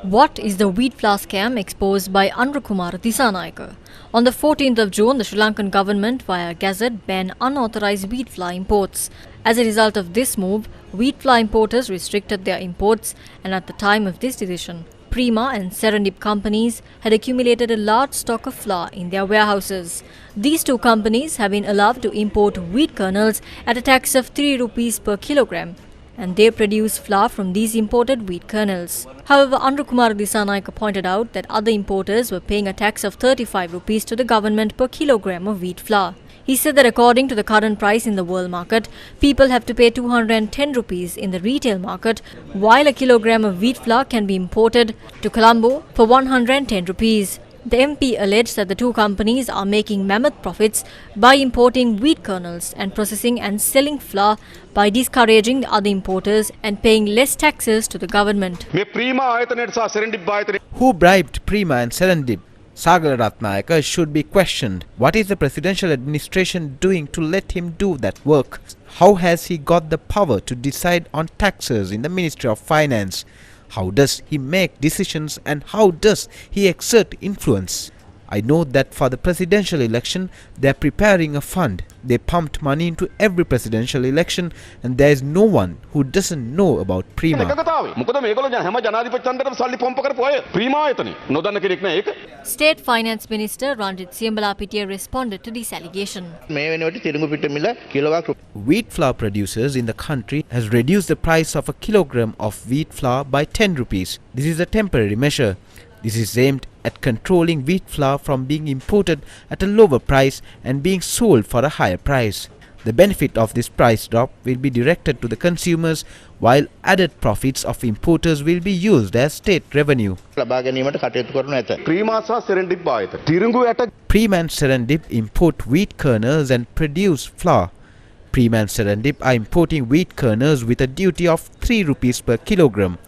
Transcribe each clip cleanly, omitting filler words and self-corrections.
What is the wheat flour scam exposed by Kumar Disanayake? On the 14th of June, the Sri Lankan government via Gazette banned unauthorized wheat flour imports. As a result of this move, wheat flour importers restricted their imports, and at the time of this decision, Prima and Serendip companies had accumulated a large stock of flour in their warehouses. These two companies have been allowed to import wheat kernels at a tax of 3 rupees per kilogram, and they produce flour from these imported wheat kernels. However, Kumar Disanayake pointed out that other importers were paying a tax of 35 rupees to the government per kilogram of wheat flour. He said that according to the current price in the world market, people have to pay 210 rupees in the retail market, while a kilogram of wheat flour can be imported to Colombo for 110 rupees. The MP alleged that the two companies are making mammoth profits by importing wheat kernels and processing and selling flour by discouraging the other importers and paying less taxes to the government. Who bribed Prima and Serendip? Sagar Ratnayaka should be questioned. What is the presidential administration doing to let him do that work? How has he got the power to decide on taxes in the Ministry of Finance? How does he make decisions and how does he exert influence? I know that for the presidential election, they are preparing a fund. They pumped money into every presidential election and there is no one who doesn't know about Prima. State Finance Minister Ranjit Siambalapitiya responded to this allegation. Wheat flour producers in the country has reduced the price of a kilogram of wheat flour by 10 rupees. This is a temporary measure. This is aimed at controlling wheat flour from being imported at a lower price and being sold for a higher price. The benefit of this price drop will be directed to the consumers, while added profits of importers will be used as state revenue. Prima and Serendip import wheat kernels and produce flour. Prima and Serendip are importing wheat kernels with a duty of 3 rupees per kilogram.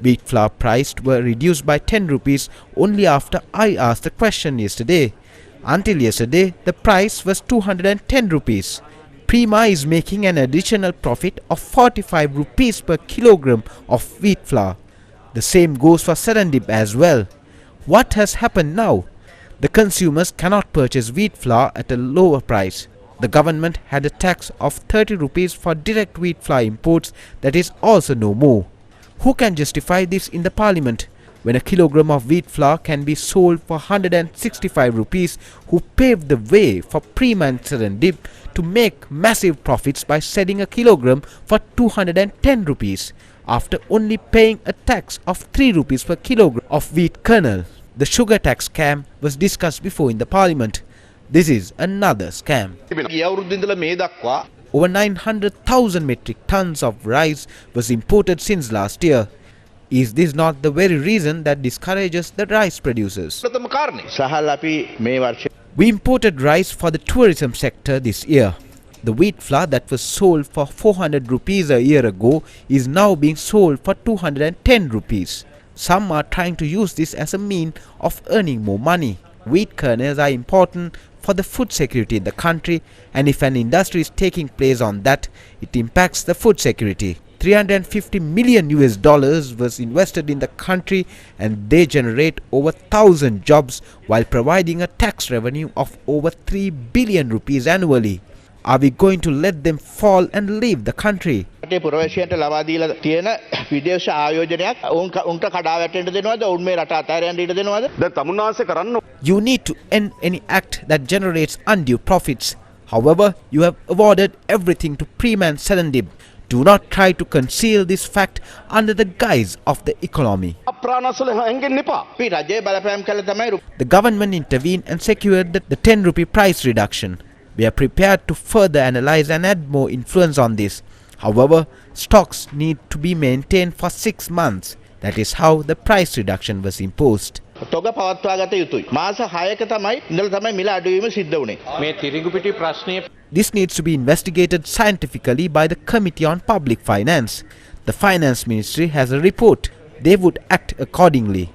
Wheat flour prices were reduced by 10 rupees only after I asked the question yesterday. Until yesterday, the price was 210 rupees. Prima is making an additional profit of 45 rupees per kilogram of wheat flour. The same goes for Serendip as well. What has happened now? The consumers cannot purchase wheat flour at a lower price. The government had a tax of 30 rupees for direct wheat flour imports that is also no more. Who can justify this in the parliament? When a kilogram of wheat flour can be sold for 165 rupees, who paved the way for Prima and Serendip to make massive profits by selling a kilogram for 210 rupees, after only paying a tax of 3 rupees per kilogram of wheat kernel. The sugar tax scam was discussed before in the parliament. This is another scam. Over 900,000 metric tons of rice was imported since last year. Is this not the very reason that discourages the rice producers? We imported rice for the tourism sector this year. The wheat flour that was sold for 400 rupees a year ago is now being sold for 210 rupees. Some are trying to use this as a means of earning more money. Wheat kernels are important for the food security in the country, and if an industry is taking place on that, it impacts the food security. $350 million was invested in the country and they generate over 1,000 jobs while providing a tax revenue of over 3 billion rupees annually. Are we going to let them fall and leave the country? You need to end any act that generates undue profits. However, you have awarded everything to Prima and Serendip. Do not try to conceal this fact under the guise of the economy. The government intervened and secured the 10 rupee price reduction. We are prepared to further analyze and add more influence on this. However, stocks need to be maintained for 6 months. That is how the price reduction was imposed. This needs to be investigated scientifically by the Committee on Public Finance. The Finance Ministry has a report. They would act accordingly.